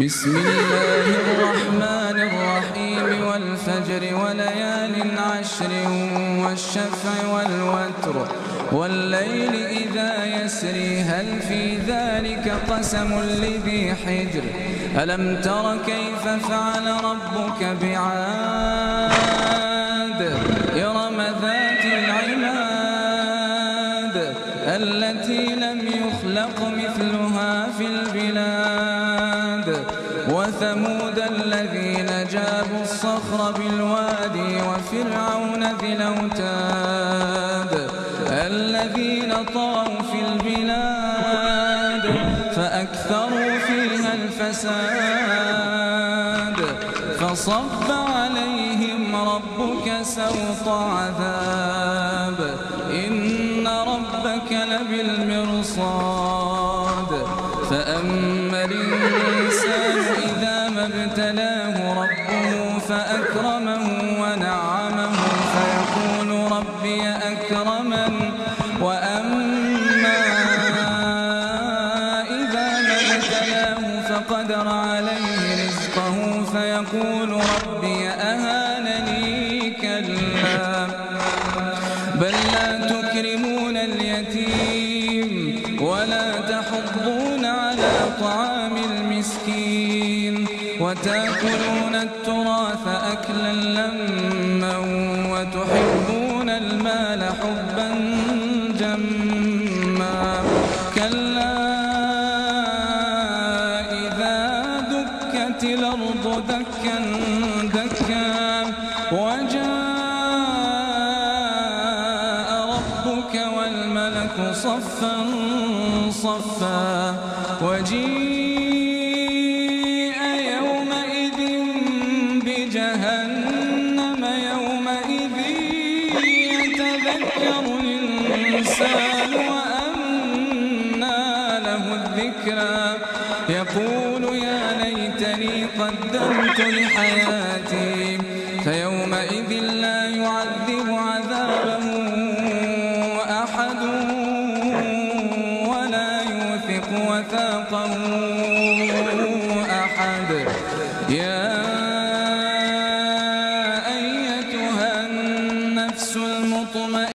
بسم الله الرحمن الرحيم والفجر وليال عشر والشفع والوتر والليل إذا يسري هل في ذلك قسم لذي حجر ألم تر كيف فعل ربك بعاد إرم ذات العماد التي لم يخلق مثلها في البلاد وثمود الذين جابوا الصخر بالوادي وفرعون ذي الأوتاد الذين طغوا في البلاد فأكثروا فيها الفساد فصب عليهم ربك سوط عذاب إن ربك لبالمرصاد فأما الإنسان إذا ما ابتلاه ربه فأكرمه ونعمه فيقول ربي أكرمن وأما إذا ما ابتلاه فقدر عليه رزقه فيقول ربي أهانني كلا بل لا تكرمون اليتيم ولا تحضون على طعام المسكين وتأكلون التراث أكلا لما وتحبون المال حبا جما كلا إذا دكت الأرض دكا دكا وجاء ربك والملك صفا صفا وجيء يومئذ بجهنم يومئذ يتذكر الإنسان وأنى له الذكرى يقول يا ليتني قدمت لحياتي فيومئذ لا يعذب عذابه أحد ولا يوثق وثاقه أحد